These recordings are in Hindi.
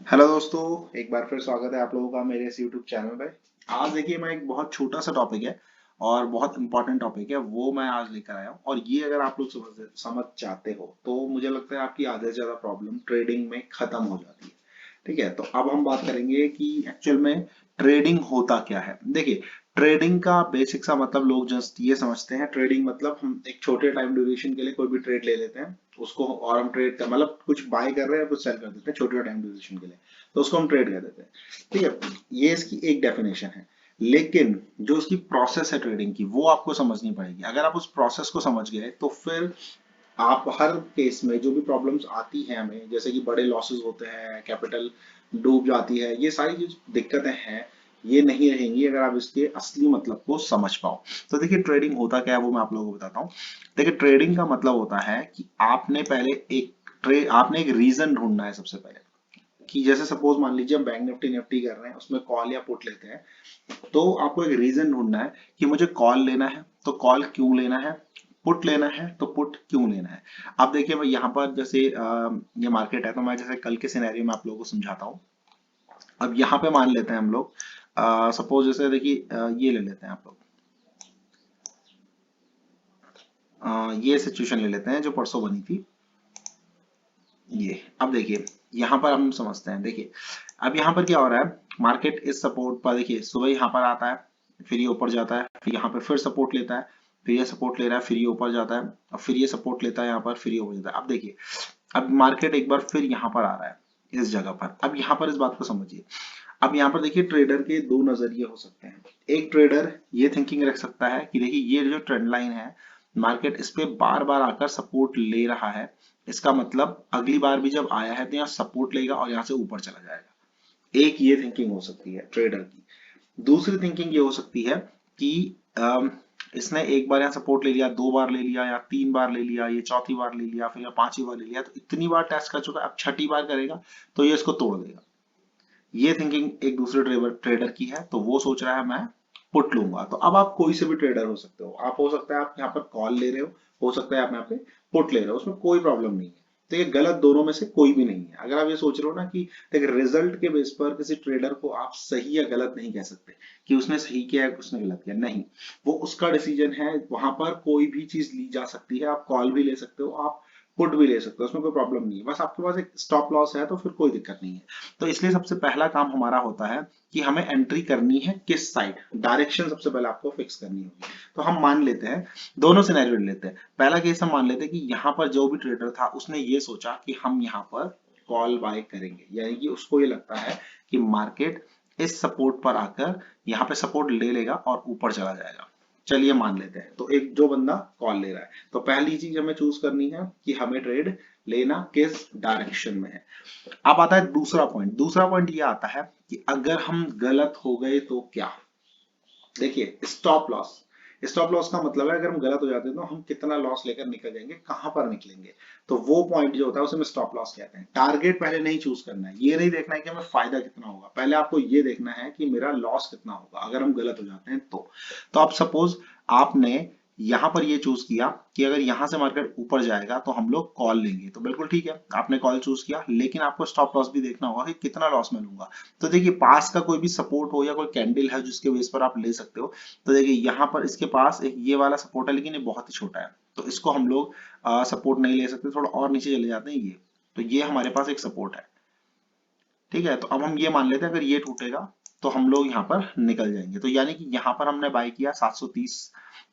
हेलो दोस्तों, एक बार फिर स्वागत है आप लोगों का मेरे इस YouTube चैनल पे। आज देखिए, मैं एक बहुत छोटा सा टॉपिक है और बहुत इंपॉर्टेंट टॉपिक है, वो मैं आज लेकर आया हूँ। और ये अगर आप लोग समझ जाते हो तो मुझे लगता है आपकी आधे से ज्यादा प्रॉब्लम ट्रेडिंग में खत्म हो जाती है। ठीक है, तो अब हम बात करेंगे कि एक्चुअल में ट्रेडिंग होता क्या है। देखिए, ट्रेडिंग का बेसिक सा मतलब लोग जस्ट ये समझते हैं, ट्रेडिंग मतलब हम एक छोटे टाइम ड्यूरेशन के लिए कोई भी ट्रेड ले लेते हैं उसको, और हम ट्रेड कर मतलब कुछ बाय कर रहे हैं कुछ सेल कर देते हैं छोटे टाइम ड्यूरेशन के लिए, तो उसको हम ट्रेड कर देते हैं। ठीक है, ये इसकी एक डेफिनेशन है। लेकिन जो उसकी प्रोसेस है ट्रेडिंग की, वो आपको समझनी पड़ेगी। अगर आप उस प्रोसेस को समझ गए तो फिर आप हर केस में जो भी प्रॉब्लम्स आती हैं हमें, जैसे कि बड़े लॉसेस होते हैं, कैपिटल डूब जाती है, ये सारी जो दिक्कतें हैं ये नहीं रहेंगी अगर आप इसके असली मतलब को समझ पाओ। तो देखिए, ट्रेडिंग होता क्या है वो मैं आप लोगों को बताता हूँ। देखिए, ट्रेडिंग का मतलब होता है कि आपने एक रीजन ढूंढना है सबसे पहले। कि जैसे सपोज मान लीजिए हम बैंक निफ्टी निफ्टी कर रहे हैं, उसमें कॉल या पुट लेते हैं, तो आपको एक रीजन ढूंढना है कि मुझे कॉल लेना है तो कॉल क्यों लेना है, पुट लेना है तो पुट क्यों लेना है। अब देखिए, मैं यहाँ पर जैसे ये मार्केट है, तो मैं जैसे कल के सिनेरियो में आप लोगों को समझाता हूँ। अब यहाँ पे मान लेते हैं हम लोग, सपोज जैसे देखिए, ये ले लेते हैं आप लोग, ये सिचुएशन ले लेते हैं जो परसों बनी थी। ये अब देखिए, यहाँ पर हम समझते हैं। देखिए, अब यहाँ पर क्या हो रहा है, मार्केट इस सपोर्ट पर, देखिए सुबह यहाँ पर आता है, फिर ये ऊपर जाता है, फिर यहाँ पे फिर सपोर्ट लेता है, फिर ये सपोर्ट ले रहा है, फिर ये ऊपर जाता है, और फिर ये सपोर्ट लेता है यहाँ पर, फिर ये ऊपर जाता है। अब देखिए, अब मार्केट एक बार फिर यहाँ पर आ रहा है इस जगह पर। अब यहाँ पर इस बात को समझिए। अब यहाँ पर देखिए, ट्रेडर के दो नजरिए हो सकते हैं। एक ट्रेडर ये थिंकिंग रख सकता है कि देखिए, ये जो ट्रेंड लाइन है, मार्केट इस पे बार बार आकर सपोर्ट ले रहा है, इसका मतलब अगली बार भी जब आया है तो यहाँ सपोर्ट लेगा और यहाँ से ऊपर चला जाएगा। एक ये थिंकिंग हो सकती है ट्रेडर की। दूसरी थिंकिंग ये हो सकती है कि इसने एक बार यहाँ सपोर्ट ले लिया, दो बार ले लिया, या तीन बार ले लिया, ये चौथी बार ले लिया, फिर या पांचवी बार ले लिया, तो इतनी बार टेस्ट कर चुका है, अब छठी बार करेगा तो ये इसको तोड़ देगा। ये थिंकिंग एक दूसरे ट्रेडर की है, तो वो सोच रहा है मैं पुट लूंगा। तो अब आप कोई से भी ट्रेडर हो सकते हो, आप हो सकता है आप यहाँ पर कॉल ले रहे हो सकता है आप यहाँ पे पुट ले रहे हो, उसमें कोई प्रॉब्लम नहीं है। तो ये गलत दोनों में से कोई भी नहीं है। अगर आप ये सोच रहे हो ना कि देखिए, रिजल्ट के बेस पर किसी ट्रेडर को आप सही या गलत नहीं कह सकते कि उसने सही किया है उसने गलत किया, नहीं। वो उसका डिसीजन है, वहां पर कोई भी चीज ली जा सकती है। आप कॉल भी ले सकते हो, आप पुट भी ले सकते हो, उसमें कोई प्रॉब्लम नहीं है। बस आपके पास एक स्टॉप लॉस है तो फिर कोई दिक्कत नहीं है। तो इसलिए सबसे पहला काम हमारा होता है कि हमें एंट्री करनी है किस साइड, डायरेक्शन सबसे पहले आपको फिक्स करनी होगी। तो हम मान लेते हैं, दोनों सिनेरियो ले लेते हैं। पहला केस हम मान लेते हैं कि यहाँ पर जो भी ट्रेडर था उसने ये सोचा कि हम यहाँ पर कॉल बाय करेंगे, यानी कि उसको ये लगता है कि मार्केट इस सपोर्ट पर आकर यहाँ पे सपोर्ट ले लेगा और ऊपर चला जाएगा। चलिए मान लेते हैं, तो एक जो बंदा कॉल ले रहा है, तो पहली चीज हमें चूज करनी है कि हमें ट्रेड लेना किस डायरेक्शन में है। अब आता है दूसरा पॉइंट। दूसरा पॉइंट ये आता है कि अगर हम गलत हो गए तो क्या। देखिए, स्टॉप लॉस, स्टॉप लॉस का मतलब है अगर हम गलत हो जाते हैं तो हम कितना लॉस लेकर निकल जाएंगे, कहां पर निकलेंगे। तो वो पॉइंट जो होता है उसे हम स्टॉप लॉस कहते हैं। टारगेट पहले नहीं चूज करना है, ये नहीं देखना है कि हमें फायदा कितना होगा, पहले आपको ये देखना है कि मेरा लॉस कितना होगा अगर हम गलत हो जाते हैं तो आप सपोज आपने यहां पर ये चूज किया कि अगर यहां से मार्केट ऊपर जाएगा तो हम लोग कॉल लेंगे, तो बिल्कुल ठीक है, आपने कॉल चूज किया, लेकिन आपको स्टॉप लॉस भी देखना होगा कि कितना लॉस मैं लूंगा। तो देखिए, पास का कोई भी सपोर्ट हो या कोई कैंडल है जिसके बेस पर आप ले सकते हो। तो देखिए, यहाँ पर इसके पास एक ये वाला सपोर्ट है, लेकिन ये बहुत ही छोटा है, तो इसको हम लोग सपोर्ट नहीं ले सकते, थोड़ा और नीचे चले जाते हैं ये। तो ये हमारे पास एक सपोर्ट है। ठीक है, तो अब हम ये मान लेते हैं अगर ये टूटेगा तो हम लोग यहाँ पर निकल जाएंगे। तो यानी कि यहाँ पर हमने बाय किया 730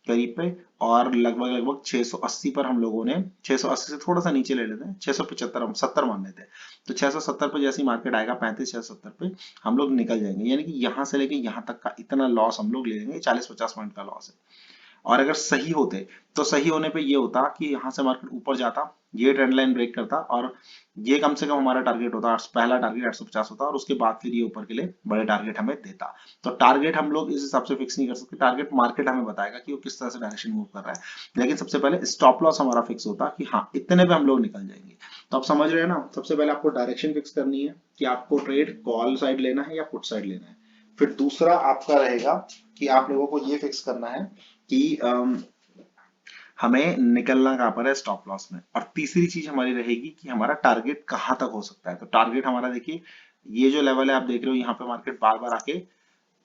करीब पे, और लगभग लगभग 680 पर हम लोगों ने, 680 से थोड़ा सा नीचे ले लेते हैं, 675 हम 70 मान लेते हैं। तो 670 पे जैसे ही मार्केट आएगा 35 670 पे हम लोग निकल जाएंगे, यानी कि यहाँ से लेके यहाँ तक का इतना लॉस हम लोग ले लेंगे, 40-50 पॉइंट का लॉस है। और अगर सही होते तो सही होने पे ये होता कि यहाँ से मार्केट ऊपर जाता, ये ट्रेंड लाइन ब्रेक करता, और ये कम से कम हमारा टारगेट होता, पहला टारगेट 850 होता, और उसके बाद फिर ये ऊपर के लिए बड़े टारगेट हमें देता। तो टारगेट हम लोग इस हिसाब से फिक्स नहीं कर सकते, टारगेट मार्केट हमें बताएगा कि वो किस तरह से डायरेक्शन मूव कर रहा है। लेकिन सबसे पहले स्टॉप लॉस हमारा फिक्स होता कि हाँ, इतने पे हम लोग निकल जाएंगे। तो आप समझ रहे हैं ना, सबसे पहले आपको डायरेक्शन फिक्स करनी है कि आपको ट्रेड कॉल साइड लेना है या पुट साइड लेना है। फिर दूसरा आपका रहेगा कि आप लोगों को ये फिक्स करना है कि हमें निकलना कहाँ पर है, स्टॉप लॉस में। और तीसरी चीज हमारी रहेगी कि हमारा टारगेट कहाँ तक हो सकता है। तो टारगेट हमारा देखिए, ये जो लेवल है आप देख रहे हो, यहाँ पे मार्केट बार बार आके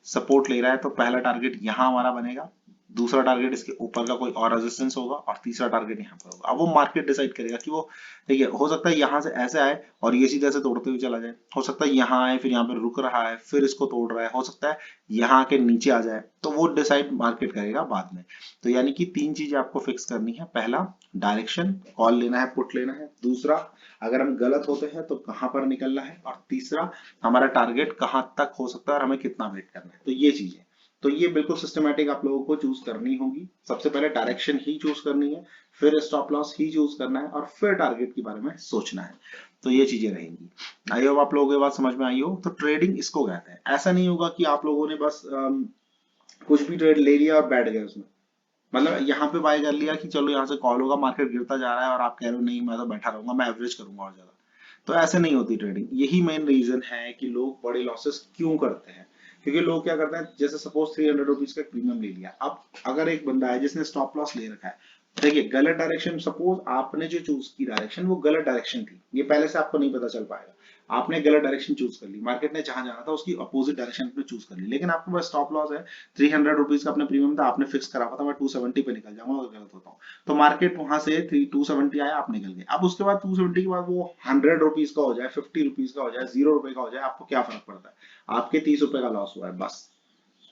सपोर्ट ले रहा है, तो पहला टारगेट यहाँ हमारा बनेगा, दूसरा टारगेट इसके ऊपर का कोई और रेजिस्टेंस होगा, और तीसरा टारगेट यहाँ पर होगा। अब वो मार्केट डिसाइड करेगा कि वो, देखिए हो सकता है यहाँ से ऐसे आए और ये सीधा से तोड़ते हुए चला जाए, हो सकता है यहाँ आए फिर यहाँ पे रुक रहा है फिर इसको तोड़ रहा है, हो सकता है यहाँ आके नीचे आ जाए, तो वो डिसाइड मार्केट करेगा बाद में। तो यानी कि तीन चीजें आपको फिक्स करनी है, पहला डायरेक्शन, कॉल लेना है पुट लेना है, दूसरा अगर हम गलत होते हैं तो कहां पर निकलना है, और तीसरा हमारा टारगेट कहां तक हो सकता है और हमें कितना वेट करना है। तो ये चीजें, तो ये बिल्कुल सिस्टमेटिक आप लोगों को चूज करनी होगी। सबसे पहले डायरेक्शन ही चूज करनी है, फिर स्टॉप लॉस ही चूज करना है, और फिर टारगेट के बारे में सोचना है। तो ये चीजें रहेंगी। आई होप आप लोगों को ये बात समझ में आई हो। तो ट्रेडिंग इसको कहते हैं। ऐसा नहीं होगा कि आप लोगों ने बस कुछ भी ट्रेड ले लिया और बैठ गए उसमें, मतलब यहाँ पे बाय कर लिया कि चलो यहाँ से कॉल होगा, मार्केट गिरता जा रहा है और आप कह रहे हो नहीं मैं तो बैठा रहूंगा, मैं एवरेज करूंगा और ज्यादा। तो ऐसे नहीं होती ट्रेडिंग। यही मेन रीजन है कि लोग बड़े लॉसेस क्यों करते हैं। क्योंकि लोग क्या करते हैं, जैसे सपोज 300 रुपीज का प्रीमियम ले लिया, अब अगर एक बंदा है जिसने स्टॉप लॉस ले रखा है, देखिए गलत डायरेक्शन, सपोज आपने जो चूज की डायरेक्शन वो गलत डायरेक्शन थी, ये पहले से आपको नहीं पता चल पाएगा। आपने गलत डायरेक्शन चूज कर ली, मार्केट ने जहां जाना था उसकी अपोजिट डायरेक्शन में चूज कर ली, लेकिन आपके पास स्टॉप लॉस है, 300 रुपीज का अपना प्रीमियम था, आपने फिक्स करा हुआ था मैं 270 पे निकल जाऊंगा अगर गलत होता हूँ। तो मार्केट वहां से 270 आया, आप निकल गए। अब उसके बाद 270 के बाद वो 100 रुपीज का हो जाए, 50 रुपीज का हो जाए, 0 रुपए का हो जाए, आपको क्या फर्क पड़ता है। आपके 30 रुपए का लॉस हुआ है बस।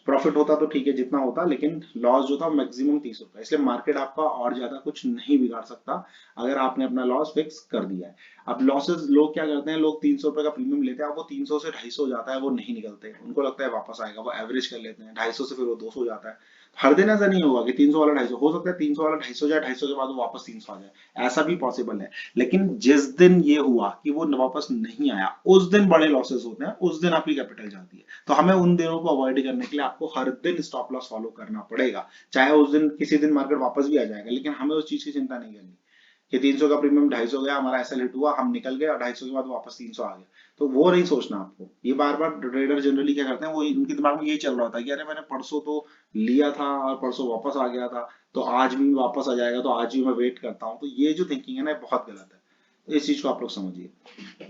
प्रॉफिट होता तो ठीक है जितना होता, लेकिन लॉस जो था मैक्सिमम 30 रुपए। इसलिए मार्केट आपका और ज्यादा कुछ नहीं बिगाड़ सकता अगर आपने अपना लॉस फिक्स कर दिया है। अब लॉसेस लोग क्या करते हैं, लोग 300 रुपए का प्रीमियम लेते हैं, अब वो 300 से 250 हो जाता है, वो नहीं निकलते, उनको लगता है वापस आएगा, वो एवरेज कर लेते हैं, 250 से फिर वो 200 हो जाता है। हर दिन ऐसा नहीं होगा कि 300 वाला 250 हो सकता है, 300 वाला 250 जाए, 250 के बाद वो वापस 300 आ जाए, ऐसा भी पॉसिबल है। लेकिन जिस दिन ये हुआ कि वो वापस नहीं आया, उस दिन बड़े लॉसेस होते हैं, उस दिन आपकी कैपिटल जाती है। तो हमें उन दिनों को अवॉइड करने के लिए आपको हर दिन स्टॉप लॉस फॉलो करना पड़ेगा। चाहे उस दिन किसी दिन मार्केट वापस भी आ जाएगा, लेकिन हमें उस चीज की चिंता नहीं करनी कि 300 का प्रीमियम 250 गया, हमारा ऐसा हिट हुआ, हम निकल गए और 250 के बाद वापस 300 आ गया। तो वो नहीं सोचना आपको। ये बार बार ट्रेडर जनरली क्या करते हैं, वो उनके दिमाग में यही चल रहा होता है कि अरे मैंने परसों तो लिया था और परसों वापस आ गया था, तो आज भी वापस आ जाएगा, तो आज भी मैं वेट करता हूँ। तो ये जो थिंकिंग है ना, बहुत गलत है। तो इस चीज को आप लोग समझिए।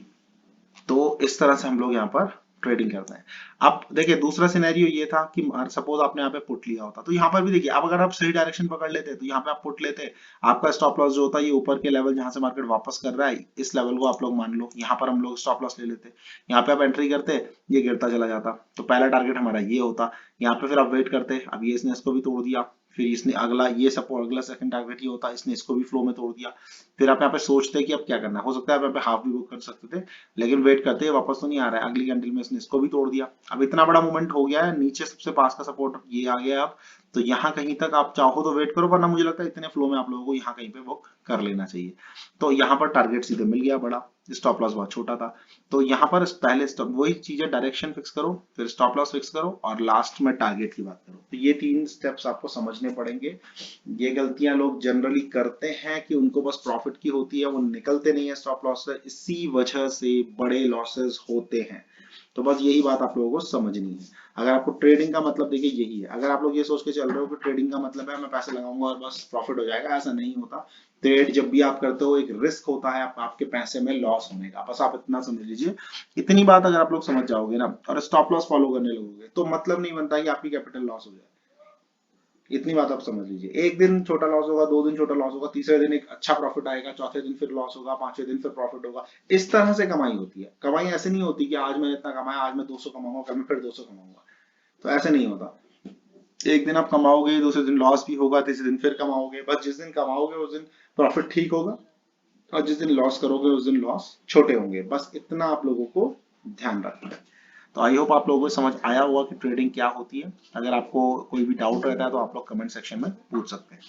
तो इस तरह से हम लोग यहाँ पर ट्रेडिंग करते हैं। अब देखिए दूसरा सिनेरियो ये था कि सपोज आपने यहाँ पे पुट लिया होता, तो यहाँ पर भी देखिए, अब अगर आप सही डायरेक्शन पकड़ लेते तो यहाँ पे आप पुट लेते, आपका स्टॉप लॉस जो होता है ये ऊपर के लेवल जहां से मार्केट वापस कर रहा है, इस लेवल को आप लोग मान लो, यहाँ पर हम लोग स्टॉप लॉस ले लेते, यहाँ पे आप एंट्री करते, ये गिरता चला जाता, तो पहला टारगेट हमारा ये होता। यहाँ पे फिर आप वेट करते, अब ये इसने इसको भी तोड़ दिया, फिर इसने अगला ये सपोर्ट, अगला सेकंड टारगेट ये होता, इसने इसको भी फ्लो में तोड़ दिया। फिर आप यहाँ पे सोचते कि अब क्या करना है, हो सकता है आप यहाँ पे हाफ भी बुक कर सकते थे, लेकिन वेट करते हैं वापस तो नहीं आ रहा है, अगली कैंडल में इसने इसको भी तोड़ दिया। अब इतना बड़ा मूवमेंट हो गया है, नीचे सबसे पास का सपोर्ट ये आ गया। अब तो यहाँ कहीं तक आप चाहो तो वेट करो, वरना मुझे लगता है इतने फ्लो में आप लोगों को यहाँ कहीं पे बुक कर लेना चाहिए। तो यहाँ पर टारगेट सीधे मिल गया बड़ा, स्टॉप लॉस बहुत छोटा था। तो यहाँ पर पहले स्टॉप, वही चीज है, डायरेक्शन फिक्स करो, फिर स्टॉप लॉस फिक्स करो, और लास्ट में टारगेट की बात करो। तो ये तीन स्टेप्स आपको समझने पड़ेंगे। ये गलतियां लोग जनरली करते हैं कि उनको बस प्रॉफिट की होती है, वो निकलते नहीं है स्टॉप लॉस से, इसी वजह से बड़े लॉसेस होते हैं। तो बस यही बात आप लोगों को समझनी है। अगर आपको ट्रेडिंग का मतलब देखिए यही है, अगर आप लोग ये सोच के चल रहे हो कि ट्रेडिंग का मतलब है मैं पैसे लगाऊंगा और बस प्रॉफिट हो जाएगा, ऐसा नहीं होता। ट्रेड जब भी आप करते हो एक रिस्क होता है आपके पैसे में लॉस होने का, बस आप इतना समझ लीजिए। इतनी बात अगर आप लोग समझ जाओगे ना और स्टॉप लॉस फॉलो करने लगोगे, तो मतलब नहीं बनता कि आपकी कैपिटल लॉस हो जाए। इतनी बात आप समझ लीजिए। एक दिन छोटा लॉस होगा, 2 दिन छोटा लॉस होगा, तीसरे दिन एक अच्छा प्रॉफिट आएगा, चौथे दिन फिर लॉस होगा, पांचवें दिन फिर प्रॉफिट होगा। इस तरह से कमाई होती है। कमाई ऐसे नहीं होती कि आज मैंने इतना कमाया, आज मैं 200 कमाऊंगा, कल मैं फिर 200 कमाऊंगा। तो ऐसे नहीं होता। एक दिन आप कमाओगे, दूसरे दिन लॉस भी होगा, तीसरे दिन फिर कमाओगे। बस जिस दिन कमाओगे उस दिन प्रॉफिट ठीक होगा, और जिस दिन लॉस करोगे उस दिन लॉस छोटे होंगे। बस इतना आप लोगों को ध्यान रखना है। तो आई होप आप लोगों को समझ आया होगा कि ट्रेडिंग क्या होती है। अगर आपको कोई भी डाउट रहता है तो आप लोग कमेंट सेक्शन में पूछ सकते हैं।